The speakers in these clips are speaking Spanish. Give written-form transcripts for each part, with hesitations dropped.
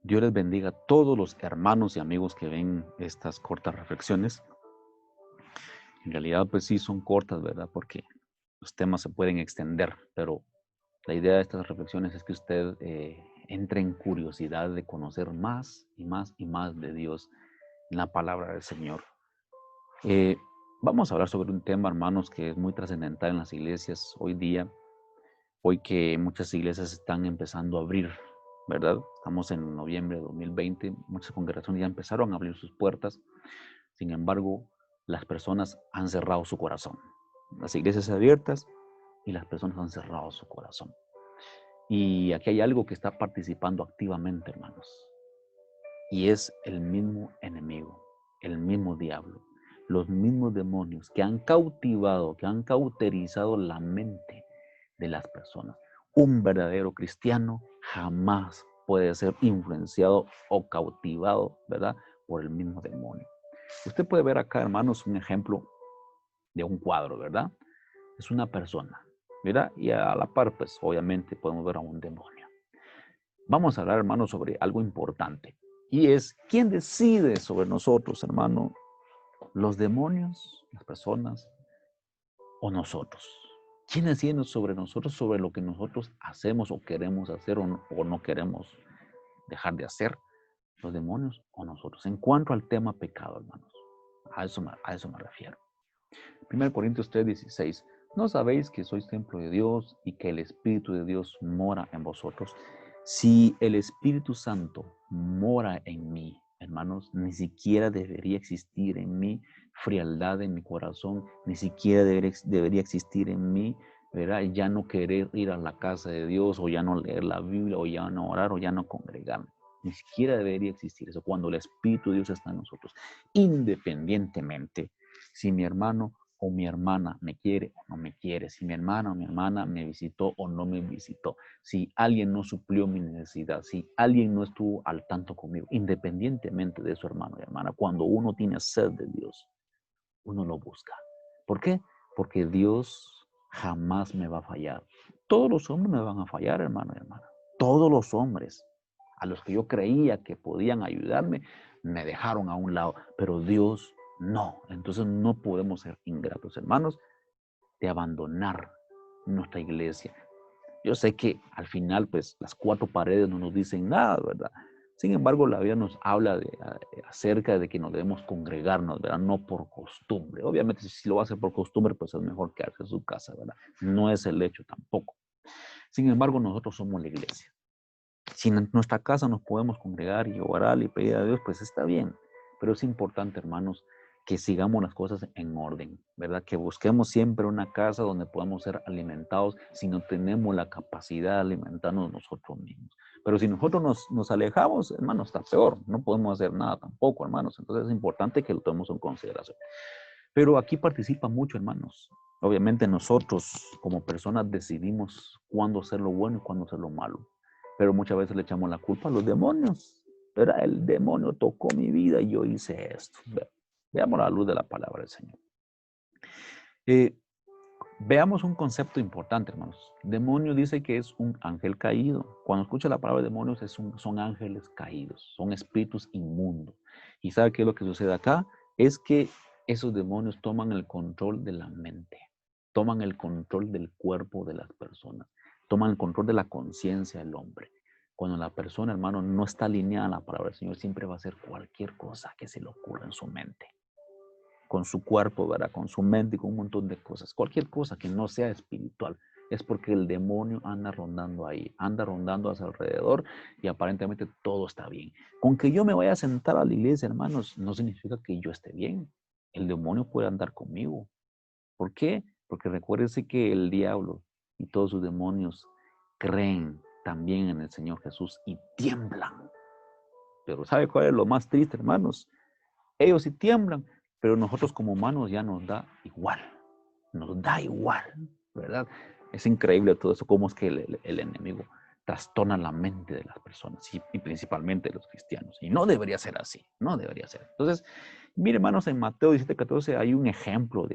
Dios les bendiga a todos los hermanos y amigos que ven estas cortas reflexiones. En realidad, pues sí, son cortas, ¿verdad? Porque los temas se pueden extender, pero la idea de estas reflexiones es que usted entre en curiosidad de conocer más y más y más de Dios en la palabra del Señor. Eh, Vamos a hablar sobre un tema, hermanos, que es muy trascendental en las iglesias hoy día. Hoy que muchas iglesias están empezando a abrir, ¿verdad? Estamos en noviembre de 2020, muchas congregaciones ya empezaron a abrir sus puertas. Sin embargo, las personas han cerrado su corazón. Las iglesias abiertas y las personas han cerrado su corazón. Y aquí hay algo que está participando activamente, hermanos. Y es el mismo enemigo, el mismo diablo, los mismos demonios que han cautivado, que han cauterizado la mente de las personas. Un verdadero cristiano jamás puede ser influenciado o cautivado, ¿verdad?, por el mismo demonio. Usted puede ver acá, hermanos, un ejemplo de un cuadro, ¿verdad? Es una persona, ¿verdad? Y a la par, pues, obviamente podemos ver a un demonio. Vamos a hablar, hermanos, sobre algo importante. Y es, ¿quién decide sobre nosotros, hermano? ¿Los demonios, las personas o nosotros? ¿Quién decide sobre nosotros, sobre lo que nosotros hacemos o queremos hacer o no queremos dejar de hacer? ¿Los demonios o nosotros? En cuanto al tema pecado, hermanos, a eso me refiero. 1 Corintios 3:16. ¿No sabéis que sois templo de Dios y que el Espíritu de Dios mora en vosotros? Si el Espíritu Santo mora en mí, hermanos, ni siquiera debería existir en mí frialdad en mi corazón, ni siquiera debería existir en mí, ¿verdad? Ya no querer ir a la casa de Dios, o ya no leer la Biblia, o ya no orar, o ya no congregarme. Ni siquiera debería existir eso cuando el Espíritu de Dios está en nosotros, independientemente si mi hermano o mi hermana me quiere o no me quiere, si mi hermana o mi hermana me visitó o no me visitó, si alguien no suplió mi necesidad, si alguien no estuvo al tanto conmigo, independientemente de su hermano y hermana, cuando uno tiene sed de Dios, uno lo busca. ¿Por qué? Porque Dios jamás me va a fallar. Todos los hombres me van a fallar, hermano y hermana. Todos los hombres a los que yo creía que podían ayudarme, me dejaron a un lado, pero Dios no. Entonces no podemos ser ingratos, hermanos, de abandonar nuestra iglesia. Yo sé que al final, pues, las cuatro paredes no nos dicen nada, ¿verdad? Sin embargo, la Biblia nos habla acerca de que nos debemos congregarnos, ¿verdad? No por costumbre. Obviamente, si lo va a hacer por costumbre, pues es mejor quedarse en su casa, ¿verdad? No es el hecho tampoco. Sin embargo, nosotros somos la iglesia. Si en nuestra casa nos podemos congregar y orar y pedir a Dios, pues está bien. Pero es importante, hermanos, que sigamos las cosas en orden, ¿verdad? Que busquemos siempre una casa donde podamos ser alimentados si no tenemos la capacidad de alimentarnos nosotros mismos. Pero si nosotros nos alejamos, hermanos, está peor. No podemos hacer nada tampoco, hermanos. Entonces es importante que lo tomemos en consideración. Pero aquí participa mucho, hermanos. Obviamente nosotros como personas decidimos cuándo hacer lo bueno y cuándo hacer lo malo. Pero muchas veces le echamos la culpa a los demonios. ¿Verdad? El demonio tocó mi vida y yo hice esto. Veamos la luz de la palabra del Señor. Eh, Veamos un concepto importante, hermanos. Demonio dice que es un ángel caído. Cuando escucha la palabra demonios, son ángeles caídos, son espíritus inmundos. ¿Y sabe qué es lo que sucede acá? Es que esos demonios toman el control de la mente, toman el control del cuerpo de las personas, toman el control de la conciencia del hombre. Cuando la persona, hermano, no está alineada a la palabra del Señor, siempre va a hacer cualquier cosa que se le ocurra en su mente, con su cuerpo, ¿verdad? Con su mente y con un montón de cosas. Cualquier cosa que no sea espiritual es porque el demonio anda rondando ahí, anda rondando a su alrededor y aparentemente todo está bien. Con que yo me vaya a sentar a la iglesia, hermanos, no significa que yo esté bien. El demonio puede andar conmigo. ¿Por qué? Porque recuérdese que el diablo y todos sus demonios creen también en el Señor Jesús y tiemblan. Pero ¿sabe cuál es lo más triste, hermanos? Ellos sí tiemblan, pero nosotros como humanos ya nos da igual, ¿verdad? Es increíble todo eso, cómo es que el enemigo trastorna la mente de las personas y principalmente de los cristianos. Y no debería ser así, no debería ser. Entonces, mire, hermanos, en Mateo 17:14 hay un ejemplo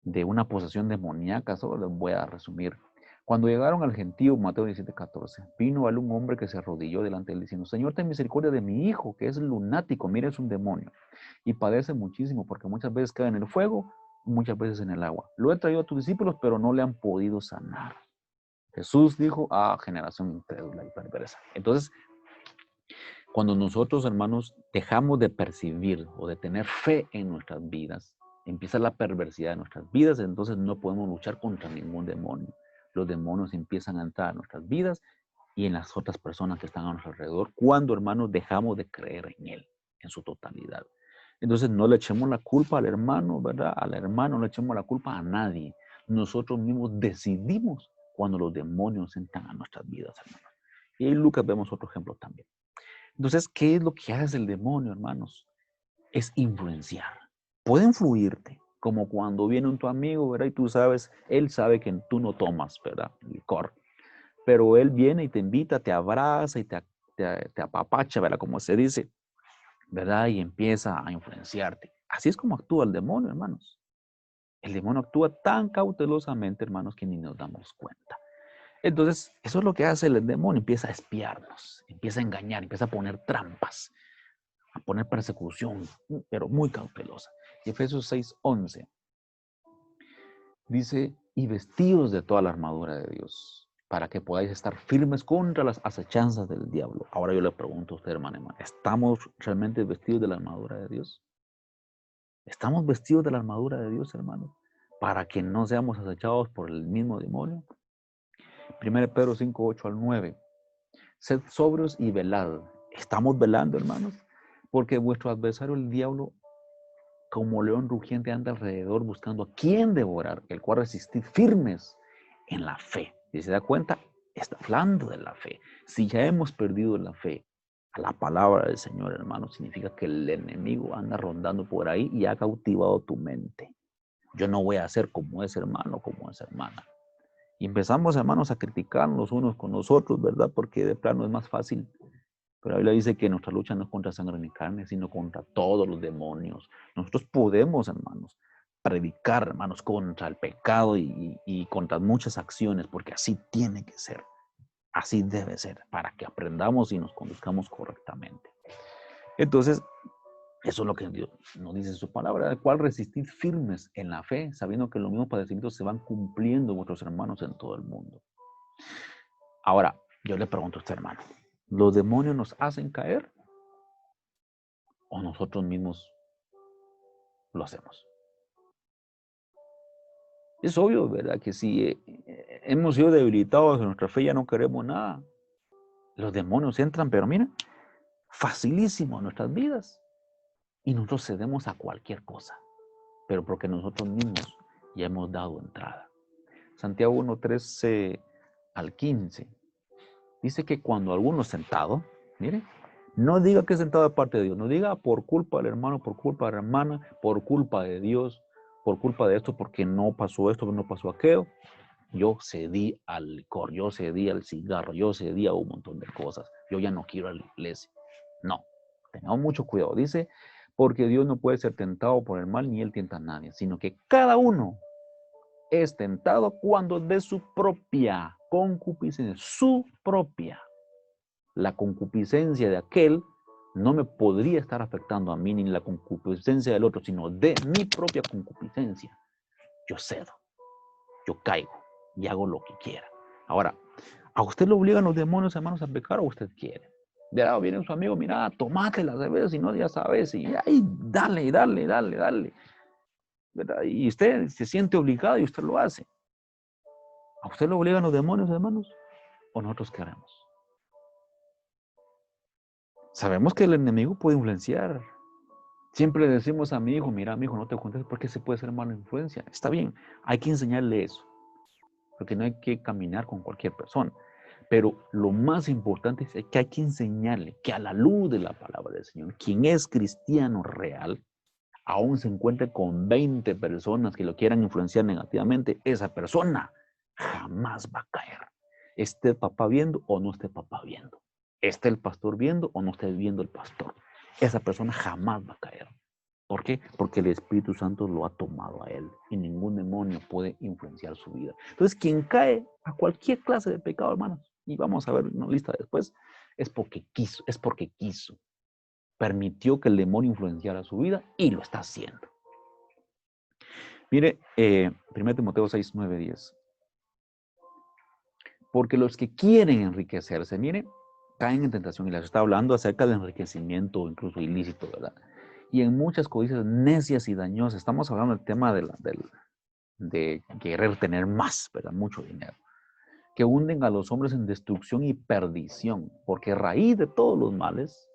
de una posesión demoníaca, solo les voy a resumir. Cuando llegaron al gentío, Mateo 17:14, vino a él un hombre que se arrodilló delante de él diciendo, Señor, ten misericordia de mi hijo, que es lunático, mira, es un demonio, y padece muchísimo, porque muchas veces cae en el fuego, muchas veces en el agua. Lo he traído a tus discípulos, pero no le han podido sanar. Jesús dijo, generación incrédula y perversa. Entonces, cuando nosotros, hermanos, dejamos de percibir o de tener fe en nuestras vidas, empieza la perversidad de nuestras vidas, entonces no podemos luchar contra ningún demonio. Los demonios empiezan a entrar a nuestras vidas y en las otras personas que están a nuestro alrededor, cuando, hermanos, dejamos de creer en Él, en su totalidad. Entonces no le echemos la culpa al hermano, ¿verdad? Al hermano no le echemos la culpa a nadie. Nosotros mismos decidimos cuando los demonios entran a nuestras vidas, hermanos. Y en Lucas vemos otro ejemplo también. Entonces, ¿qué es lo que hace el demonio, hermanos? Es influenciar. Puede influirte, como cuando viene un tu amigo, ¿verdad? Y tú sabes, él sabe que tú no tomas, ¿verdad? Licor. Pero él viene y te invita, te abraza y te apapacha, ¿verdad? Como se dice, ¿verdad? Y empieza a influenciarte. Así es como actúa el demonio, hermanos. El demonio actúa tan cautelosamente, hermanos, que ni nos damos cuenta. Entonces, eso es lo que hace el demonio, empieza a espiarnos, empieza a engañar, empieza a poner trampas, a poner persecución, pero muy cautelosa. Y Efesios 6:11 dice, y vestidos de toda la armadura de Dios, para que podáis estar firmes contra las acechanzas del diablo. Ahora yo le pregunto a usted, hermano, ¿estamos realmente vestidos de la armadura de Dios? ¿Estamos vestidos de la armadura de Dios, hermano? Para que no seamos acechados por el mismo demonio. 1 Pedro 5:8-9. Sed sobrios y velad. ¿Estamos velando, hermanos? Porque vuestro adversario, el diablo, como león rugiente, anda alrededor buscando a quién devorar, el cual resistid firmes en la fe. Si se da cuenta, está hablando de la fe. Si ya hemos perdido la fe a la palabra del Señor, hermano, significa que el enemigo anda rondando por ahí y ha cautivado tu mente. Yo no voy a ser como ese hermano, como esa hermana. Y empezamos, hermanos, a criticarnos unos con nosotros, ¿verdad? Porque de plano es más fácil. Pero la Biblia dice que nuestra lucha no es contra sangre ni carne, sino contra todos los demonios. Nosotros podemos, hermanos, predicar, hermanos, contra el pecado y contra muchas acciones, porque así tiene que ser. Así debe ser, para que aprendamos y nos conduzcamos correctamente. Entonces, eso es lo que Dios nos dice en su palabra, al cual resistir firmes en la fe, sabiendo que los mismos padecimientos se van cumpliendo en vuestros hermanos en todo el mundo. Ahora, yo le pregunto a usted, hermano, ¿los demonios nos hacen caer o nosotros mismos lo hacemos? Es obvio, ¿verdad? Que si hemos sido debilitados en nuestra fe, ya no queremos nada. Los demonios entran, pero mira, facilísimo en nuestras vidas. Y nosotros cedemos a cualquier cosa, pero porque nosotros mismos ya hemos dado entrada. Santiago 1:13-15 dice que cuando alguno es sentado, mire, no diga que es sentado de parte de Dios, no diga por culpa del hermano, por culpa de la hermana, por culpa de Dios, por culpa de esto, porque no pasó esto, no pasó aquello. Yo cedí al licor, yo cedí al cigarro, yo cedí a un montón de cosas. Yo ya no quiero ir a la iglesia. No, tengamos mucho cuidado. Dice, porque Dios no puede ser tentado por el mal, ni Él tienta a nadie, sino que cada uno es tentado cuando de su propia concupiscencia, su propia. La concupiscencia de aquel no me podría estar afectando a mí ni la concupiscencia del otro, sino de mi propia concupiscencia. Yo cedo, yo caigo y hago lo que quiera. Ahora, ¿a usted lo obligan los demonios, hermanos, a pecar o usted quiere? De lado viene su amigo, mira, tomate la cerveza, si no, ya sabes, y ahí, dale, dale, dale, dale. ¿Verdad? Y usted se siente obligado y usted lo hace. ¿A usted lo obligan los demonios, hermanos? ¿O nosotros queremos? Sabemos que el enemigo puede influenciar. Siempre le decimos a mi hijo, mira, mi hijo, no te juntes porque se puede ser mala influencia. Está bien, hay que enseñarle eso, porque no hay que caminar con cualquier persona. Pero lo más importante es que hay que enseñarle que a la luz de la palabra del Señor, quien es cristiano real, aún se encuentre con 20 personas que lo quieran influenciar negativamente, esa persona jamás va a caer. Esté el papá viendo o no esté papá viendo. Esté el pastor viendo o no esté viendo el pastor. Esa persona jamás va a caer. ¿Por qué? Porque el Espíritu Santo lo ha tomado a él y ningún demonio puede influenciar su vida. Entonces, quien cae a cualquier clase de pecado, hermanos, y vamos a ver una lista después, es porque quiso, permitió que el demonio influenciara su vida y lo está haciendo. Mire, 1 Timoteo 6, 9, 10. Porque los que quieren enriquecerse, mire, caen en tentación y les está hablando acerca del enriquecimiento, incluso ilícito, ¿verdad? Y en muchas codicias necias y dañosas. Estamos hablando del tema de querer tener más, ¿verdad? Mucho dinero. Que hunden a los hombres en destrucción y perdición. Porque raíz de todos los males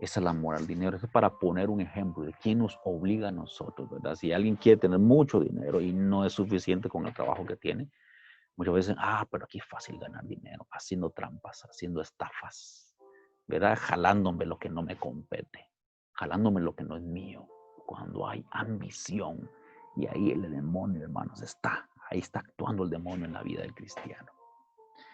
es el amor al dinero. Eso es para poner un ejemplo de quién nos obliga a nosotros, ¿verdad? Si alguien quiere tener mucho dinero y no es suficiente con el trabajo que tiene, muchas veces, pero aquí es fácil ganar dinero, haciendo trampas, haciendo estafas, ¿verdad? Jalándome lo que no me compete, jalándome lo que no es mío. Cuando hay ambición, y ahí el demonio, hermanos, ahí está actuando el demonio en la vida del cristiano.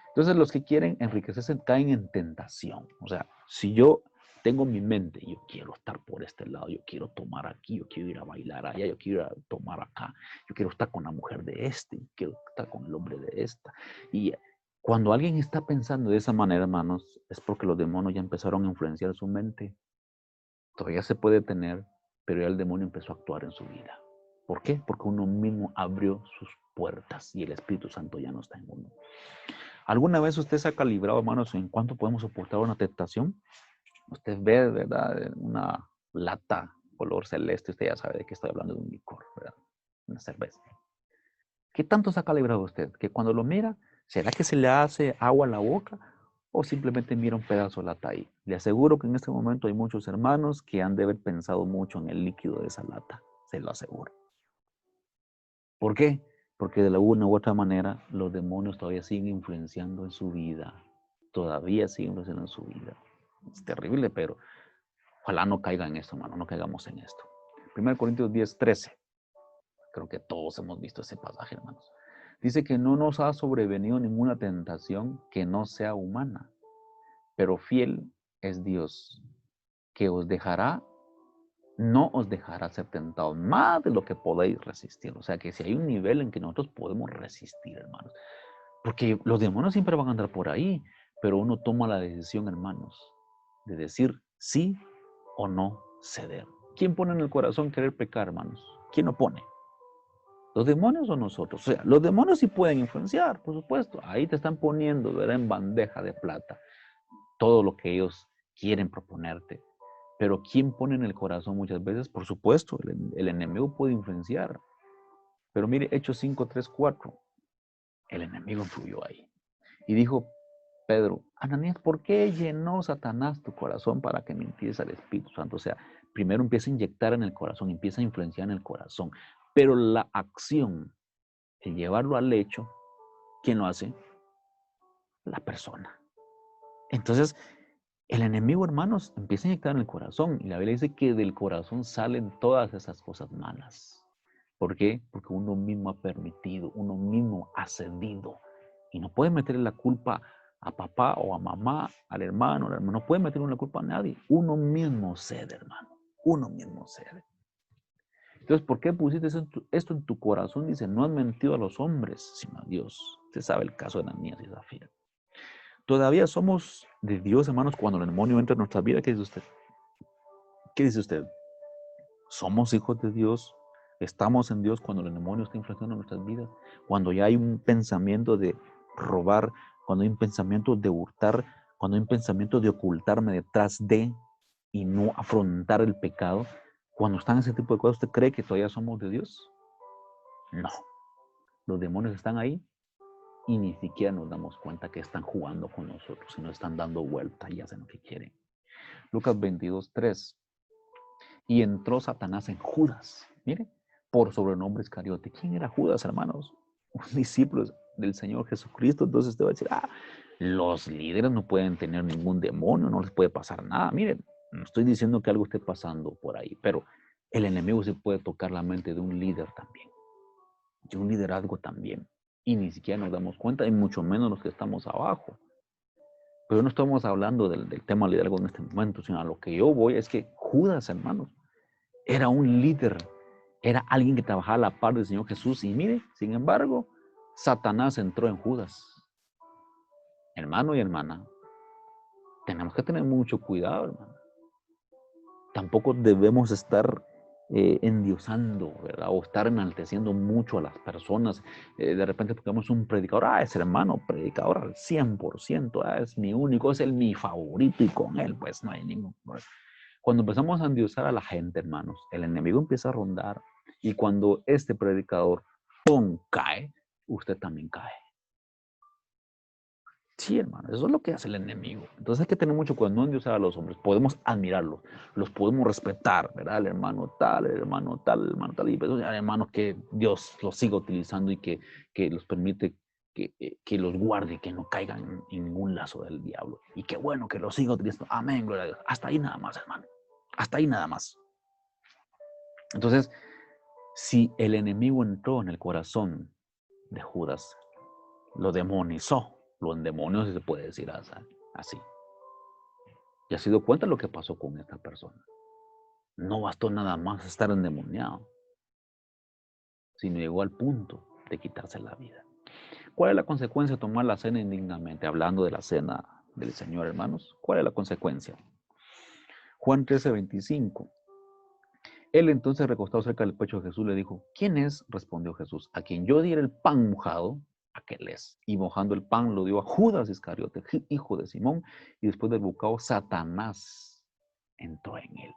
Entonces, los que quieren enriquecerse caen en tentación. O sea, si yo tengo mi mente, yo quiero estar por este lado, yo quiero tomar aquí, yo quiero ir a bailar allá, yo quiero ir a tomar acá, yo quiero estar con la mujer de este, yo quiero estar con el hombre de esta. Y cuando alguien está pensando de esa manera, hermanos, es porque los demonios ya empezaron a influenciar su mente. Todavía se puede tener, pero ya el demonio empezó a actuar en su vida. ¿Por qué? Porque uno mismo abrió sus puertas y el Espíritu Santo ya no está en uno. ¿Alguna vez usted se ha calibrado, hermanos, en cuánto podemos soportar una tentación? Usted ve, ¿verdad? Una lata color celeste, usted ya sabe de qué estoy hablando, de un licor, ¿verdad? Una cerveza. ¿Qué tanto se ha calibrado usted? Que cuando lo mira, ¿será que se le hace agua a la boca o simplemente mira un pedazo de lata ahí? Le aseguro que en este momento hay muchos hermanos que han de haber pensado mucho en el líquido de esa lata, se lo aseguro. ¿Por qué? Porque de la una u otra manera los demonios todavía siguen influenciando en su vida. Todavía siguen influenciando en su vida. Es terrible, pero ojalá no caiga en esto, hermano, no caigamos en esto. 1 Corintios 10, 13. Creo que todos hemos visto ese pasaje, hermanos. Dice que no nos ha sobrevenido ninguna tentación que no sea humana, pero fiel es Dios, que no os dejará ser tentados más de lo que podéis resistir. O sea que si hay un nivel en que nosotros podemos resistir, hermanos, porque los demonios siempre van a andar por ahí, pero uno toma la decisión, hermanos, de decir sí o no ceder. ¿Quién pone en el corazón querer pecar, hermanos? ¿Quién lo pone? ¿Los demonios o nosotros? O sea, los demonios sí pueden influenciar, por supuesto. Ahí te están poniendo, ¿verdad? En bandeja de plata todo lo que ellos quieren proponerte. Pero ¿quién pone en el corazón muchas veces? Por supuesto, el enemigo puede influenciar. Pero mire, Hechos 5, 3, 4. El enemigo influyó ahí. Y dijo Pedro, Ananías, ¿por qué llenó Satanás tu corazón para que mintieras al Espíritu Santo? O sea, primero empieza a inyectar en el corazón, empieza a influenciar en el corazón. Pero la acción, el llevarlo al hecho, ¿quién lo hace? La persona. Entonces, el enemigo, hermanos, empieza a inyectar en el corazón. Y la Biblia dice que del corazón salen todas esas cosas malas. ¿Por qué? Porque uno mismo ha permitido, uno mismo ha cedido. Y no puede meterle la culpa a papá o a mamá, al hermano, no puede meterle la culpa a nadie. Uno mismo cede, hermano. Uno mismo cede. Entonces, ¿por qué pusiste esto en tu corazón? Dice, no has mentido a los hombres, sino a Dios. Usted sabe el caso de Ananías y Zafira. Todavía somos de Dios, hermanos, cuando el demonio entra en nuestra vida. ¿Qué dice usted? ¿Qué dice usted? ¿Somos hijos de Dios? ¿Estamos en Dios cuando el demonio está influenciando nuestras vidas? Cuando ya hay un pensamiento de robar, cuando hay un pensamiento de hurtar, cuando hay un pensamiento de ocultarme detrás de y no afrontar el pecado. Cuando están ese tipo de cosas, ¿usted cree que todavía somos de Dios? No. Los demonios están ahí y ni siquiera nos damos cuenta que están jugando con nosotros y nos están dando vuelta y hacen lo que quieren. Lucas 22, 3. Y entró Satanás en Judas, mire, por sobrenombre Iscariote. ¿Quién era Judas, hermanos? Un discípulo del Señor Jesucristo. Entonces usted va a decir, los líderes no pueden tener ningún demonio, no les puede pasar nada. Miren, no estoy diciendo que algo esté pasando por ahí, pero el enemigo se puede tocar la mente de un líder también, de un liderazgo también. Y ni siquiera nos damos cuenta, y mucho menos los que estamos abajo. Pero no estamos hablando del tema liderazgo en este momento, sino a lo que yo voy es que Judas, hermanos, Era un líder, era alguien que trabajaba a la par del Señor Jesús. Y mire, sin embargo, Satanás entró en Judas. Hermano y hermana, tenemos que tener mucho cuidado, hermano. Tampoco debemos estar endiosando, ¿verdad? O estar enalteciendo mucho a las personas. De repente tocamos un predicador, es hermano, predicador al 100%, es mi único, es mi favorito y con él pues no hay ningún problema. Cuando empezamos a endiosar a la gente, hermanos, el enemigo empieza a rondar y cuando este predicador, ¡pum!, cae, usted también cae. Sí, hermano, eso es lo que hace el enemigo. Entonces hay que tener mucho cuidado, no endiosar a los hombres. Podemos admirarlos, los podemos respetar, ¿verdad? El hermano tal, el hermano tal, el hermano tal. Y pues, hay hermanos que Dios los siga utilizando y que los permite que los guarde, que no caigan en ningún lazo del diablo. Y qué bueno que los siga utilizando. Amén, gloria a Dios. Hasta ahí nada más, hermano. Hasta ahí nada más. Entonces, si el enemigo entró en el corazón de Judas, lo demonizó, lo endemonió, si se puede decir así. Y se dio cuenta de lo que pasó con esta persona. No bastó nada más estar endemoniado, sino llegó al punto de quitarse la vida. ¿Cuál es la consecuencia de tomar la cena indignamente? Hablando de la cena del Señor, hermanos. ¿Cuál es la consecuencia? Juan 13:25. Él entonces, recostado cerca del pecho de Jesús, le dijo, ¿quién es? Respondió Jesús, a quien yo diera el pan mojado, aquel es. Y mojando el pan lo dio a Judas Iscariote, hijo de Simón, y después del bocado, Satanás entró en él.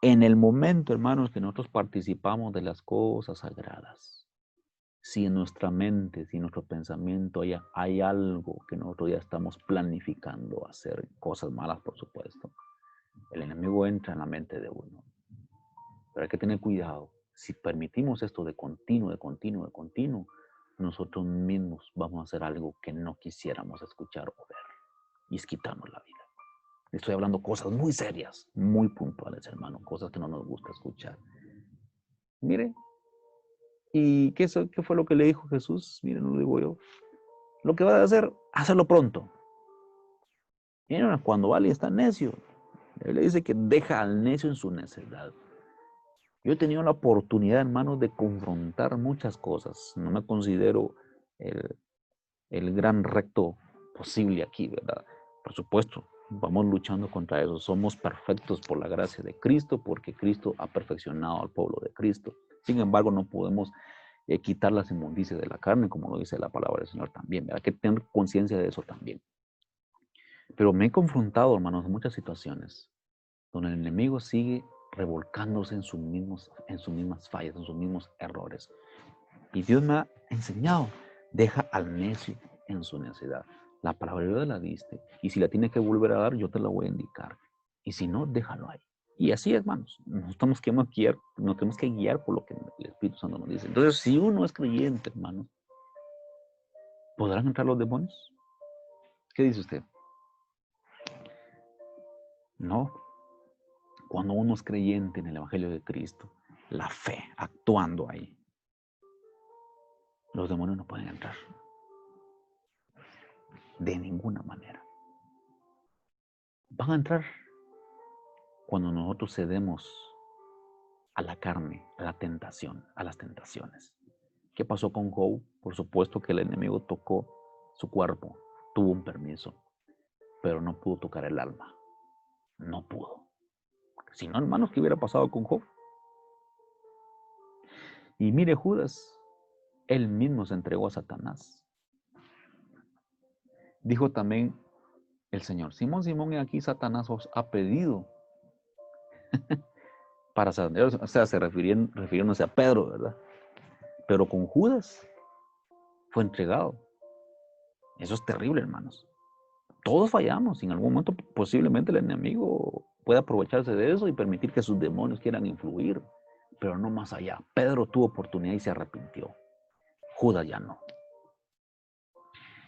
En el momento, hermanos, que nosotros participamos de las cosas sagradas, si en nuestra mente, si en nuestro pensamiento hay algo que nosotros ya estamos planificando hacer, cosas malas, por supuesto, el enemigo entra en la mente de uno. Pero hay que tener cuidado. Si permitimos esto de continuo, nosotros mismos vamos a hacer algo que no quisiéramos escuchar o ver. Y es quitarnos la vida. Estoy hablando cosas muy serias, muy puntuales, hermano. Cosas que no nos gusta escuchar. Mire, ¿y qué fue lo que le dijo Jesús? Mire, no lo digo yo. Lo que va a hacer, hacerlo pronto. Miren, cuando alguien está necio, él le dice que deja al necio en su necedad. Yo he tenido la oportunidad, hermanos, de confrontar muchas cosas. No me considero el gran recto posible aquí, ¿verdad? Por supuesto, vamos luchando contra eso. Somos perfectos por la gracia de Cristo, porque Cristo ha perfeccionado al pueblo de Cristo. Sin embargo, no podemos quitar las inmundicias de la carne, como lo dice la palabra del Señor también. ¿Verdad? Hay que tener conciencia de eso también. Pero me he confrontado, hermanos, en muchas situaciones donde el enemigo sigue revolcándose en sus mismas fallas, en sus mismos errores. Y Dios me ha enseñado, deja al necio en su necedad. La palabra de Dios la diste. Y si la tienes que volver a dar, yo te la voy a indicar. Y si no, déjalo ahí. Y así, hermanos, nos tenemos que guiar por lo que el Espíritu Santo nos dice. Entonces, si uno es creyente, hermanos, ¿podrán entrar los demonios? ¿Qué dice usted? No. Cuando uno es creyente en el Evangelio de Cristo, la fe actuando ahí, los demonios no pueden entrar. De ninguna manera. Van a entrar cuando nosotros cedemos a la carne, a la tentación, a las tentaciones. ¿Qué pasó con Job? Por supuesto que el enemigo tocó su cuerpo, tuvo un permiso, pero no pudo tocar el alma. No pudo. Si no, hermanos, ¿qué hubiera pasado con Job? Y mire, Judas, él mismo se entregó a Satanás. Dijo también el Señor, Simón, Simón, y aquí Satanás os ha pedido para Satanás, o sea, refiriéndose a Pedro, ¿verdad? Pero con Judas fue entregado. Eso es terrible, hermanos. Todos fallamos. En algún momento posiblemente el enemigo puede aprovecharse de eso y permitir que sus demonios quieran influir, pero no más allá. Pedro tuvo oportunidad y se arrepintió. Judas ya no.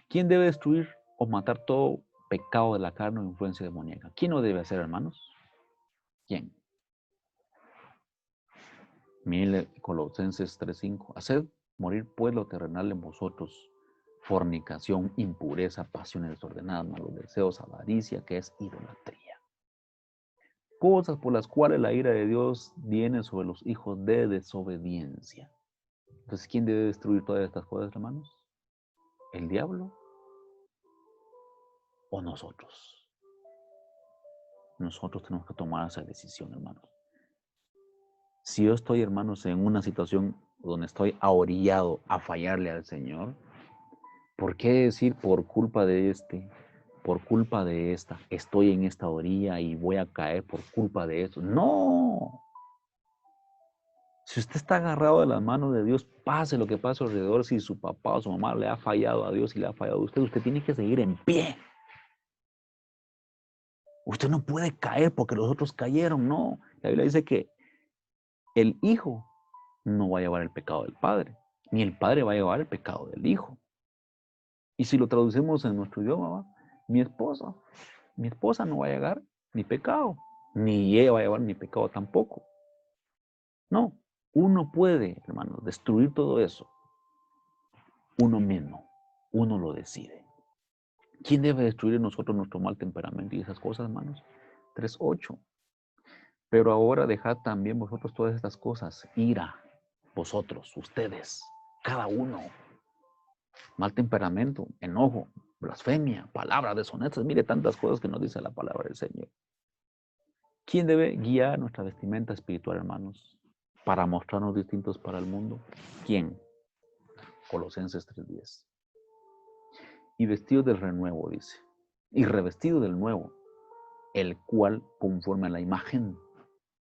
¿Quién debe destruir o matar todo pecado de la carne o influencia demoníaca? ¿Quién lo debe hacer, hermanos? ¿Quién? Miren Colosenses 3:5. Haced morir pues lo terrenal en vosotros: fornicación, impureza, pasiones desordenadas, malos deseos, avaricia, que es idolatría. cosas por las cuales la ira de Dios viene sobre los hijos de desobediencia. Entonces, ¿quién debe destruir todas estas cosas, hermanos? ¿El diablo o nosotros? Nosotros tenemos que tomar esa decisión, hermanos. Si yo estoy, hermanos, en una situación donde estoy ahorillado a fallarle al Señor, ¿por qué decir por culpa de por culpa de esta, estoy en esta orilla y voy a caer por culpa de eso? No. Si usted está agarrado de las manos de Dios, pase lo que pase alrededor, si su papá o su mamá le ha fallado a Dios y le ha fallado a usted, usted tiene que seguir en pie. Usted no puede caer porque los otros cayeron, no. La Biblia dice que el hijo no va a llevar el pecado del padre, ni el padre va a llevar el pecado del hijo. Y si lo traducimos en nuestro idioma, ¿va? Mi esposa no va a llevar mi pecado, ni ella va a llevar mi pecado tampoco. No, uno puede, hermanos, destruir todo eso. Uno mismo, uno lo decide. ¿Quién debe destruir en nosotros nuestro mal temperamento y esas cosas, hermanos? 3:8. Pero ahora dejad también vosotros todas estas cosas, ira, vosotros, ustedes, cada uno, mal temperamento, enojo, blasfemia, palabras deshonestas, mire tantas cosas que nos dice la palabra del Señor. ¿Quién debe guiar nuestra vestimenta espiritual, hermanos, para mostrarnos distintos para el mundo? ¿Quién? Colosenses 3:10. Y vestido del renuevo, dice, y revestido del nuevo, el cual, conforme a la imagen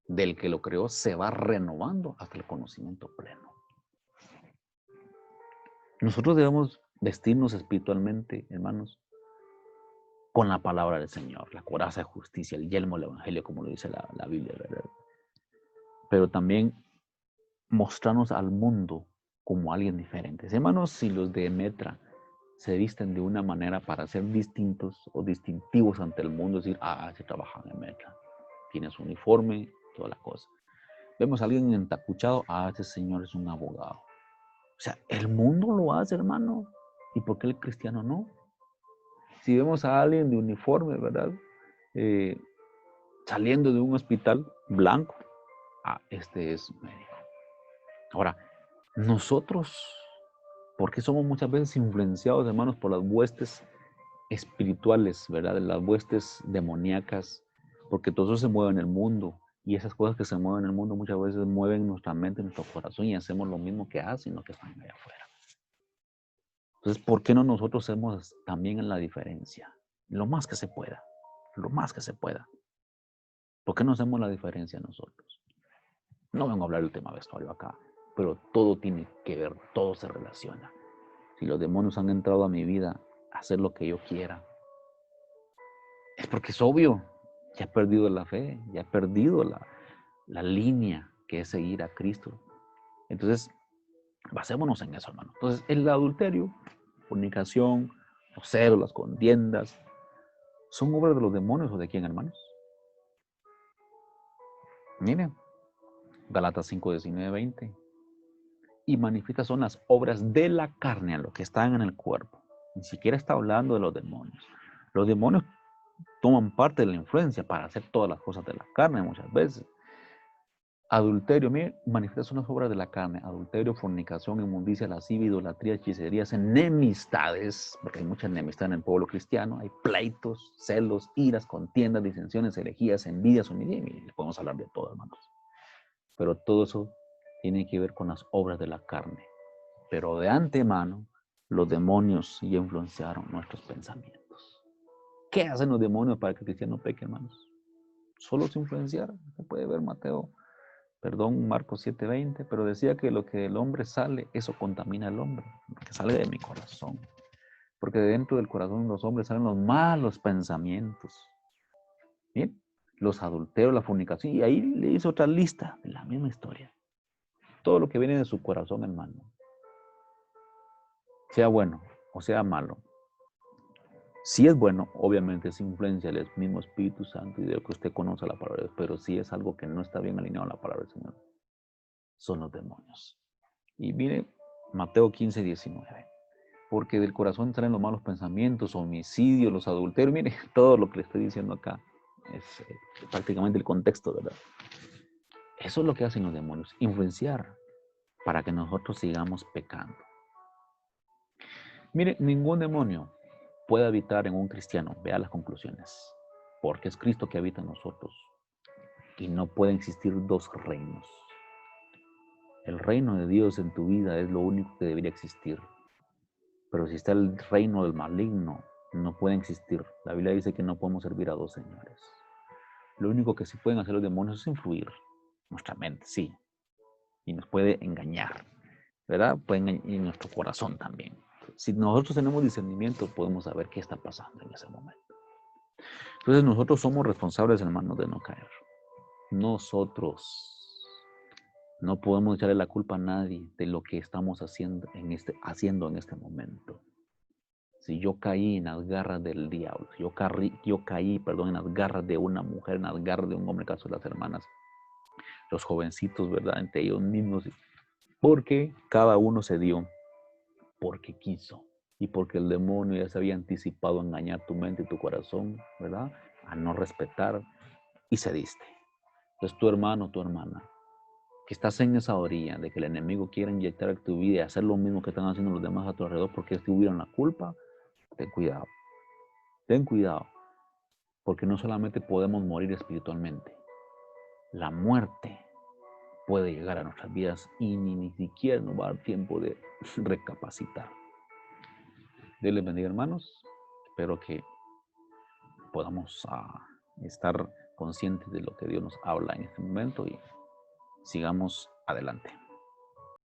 del que lo creó, se va renovando hasta el conocimiento pleno. Nosotros debemos vestirnos espiritualmente, hermanos, con la palabra del Señor, la coraza de justicia, el yelmo del evangelio, como lo dice la Biblia, ¿verdad? Pero también mostrarnos al mundo como alguien diferente. Hermanos, si los de Metra se visten de una manera para ser distintos o distintivos ante el mundo, es decir, se trabajan en Metra, tiene su uniforme, toda la cosa. Vemos a alguien entacuchado, ese señor es un abogado. O sea, el mundo lo hace, hermano. ¿Y por qué el cristiano no? Si vemos a alguien de uniforme, ¿verdad? Saliendo de un hospital blanco, este es médico. Ahora, nosotros, ¿por qué somos muchas veces influenciados, hermanos, por las huestes espirituales, ¿verdad? Las huestes demoníacas, porque todo eso se mueve en el mundo. Y esas cosas que se mueven en el mundo muchas veces mueven nuestra mente, nuestro corazón y hacemos lo mismo que hacen los que están allá afuera. Entonces, ¿por qué no nosotros hacemos también la diferencia? Lo más que se pueda, lo más que se pueda. ¿Por qué no hacemos la diferencia nosotros? No vengo a hablar del tema vestuario acá, pero todo tiene que ver, todo se relaciona. Si los demonios han entrado a mi vida a hacer lo que yo quiera, es porque es obvio, ya he perdido la fe, ya he perdido la línea que es seguir a Cristo. Entonces, basémonos en eso, hermano. Entonces, el adulterio, fornicación, los celos, las contiendas, ¿son obras de los demonios o de quién, hermanos? Miren, Galatas 5:19-20. Y manifiestas son las obras de la carne, a lo que están en el cuerpo. Ni siquiera está hablando de los demonios. Los demonios toman parte de la influencia para hacer todas las cosas de la carne muchas veces. Adulterio, mire, manifiestas son las obras de la carne. Adulterio, fornicación, inmundicia, lascivia, idolatría, hechicerías, enemistades, porque hay mucha enemistad en el pueblo cristiano. Hay pleitos, celos, iras, contiendas, disensiones, herejías, envidias, homicidios. Le podemos hablar de todo, hermanos. Pero todo eso tiene que ver con las obras de la carne. Pero de antemano, los demonios ya influenciaron nuestros pensamientos. ¿Qué hacen los demonios para que el cristiano peque, hermanos? Solo se influenciar. Se puede ver Marcos 7:20, pero decía que lo que del hombre sale, eso contamina al hombre, lo que sale de mi corazón. Porque de dentro del corazón de los hombres salen los malos pensamientos. ¿Bien? Los adulterios, la fornicación, y ahí le hizo otra lista de la misma historia. Todo lo que viene de su corazón, hermano, sea bueno o sea malo. Si es bueno, obviamente es influencia del mismo Espíritu Santo y de lo que usted conoce la palabra de Dios, pero si es algo que no está bien alineado a la palabra del Señor, son los demonios. Y mire, Mateo 15:19. Porque del corazón salen los malos pensamientos, homicidios, los adulterios, mire, todo lo que le estoy diciendo acá. es prácticamente el contexto, ¿verdad? Eso es lo que hacen los demonios, influenciar para que nosotros sigamos pecando. Mire, ningún demonio puede habitar en un cristiano. Vea las conclusiones. Porque es Cristo que habita en nosotros. Y no pueden existir dos reinos. El reino de Dios en tu vida es lo único que debería existir. Pero si está el reino del maligno, no puede existir. La Biblia dice que no podemos servir a dos señores. Lo único que sí pueden hacer los demonios es influir nuestra mente, sí. Y nos puede engañar, ¿verdad? Pueden engañar en nuestro corazón también. Si nosotros tenemos discernimiento, podemos saber qué está pasando en ese momento. Entonces nosotros somos responsables, hermanos, de no caer. Nosotros no podemos echarle la culpa a nadie de lo que estamos haciendo en este momento. Si yo caí en las garras del diablo, si yo caí, perdón, en las garras de una mujer, en las garras de un hombre, caso de las hermanas, los jovencitos, ¿verdad? Entre ellos mismos, porque cada uno se dio porque quiso y porque el demonio ya se había anticipado a engañar tu mente y tu corazón, ¿verdad? A no respetar y cediste. Entonces tu hermano, tu hermana, que estás en esa orilla de que el enemigo quiere inyectar en tu vida y hacer lo mismo que están haciendo los demás a tu alrededor porque ellos tuvieron la culpa, ten cuidado, porque no solamente podemos morir espiritualmente, la muerte puede llegar a nuestras vidas y ni siquiera nos va a dar tiempo de recapacitar. Dios les bendiga, hermanos. Espero que podamos estar conscientes de lo que Dios nos habla en este momento y sigamos adelante.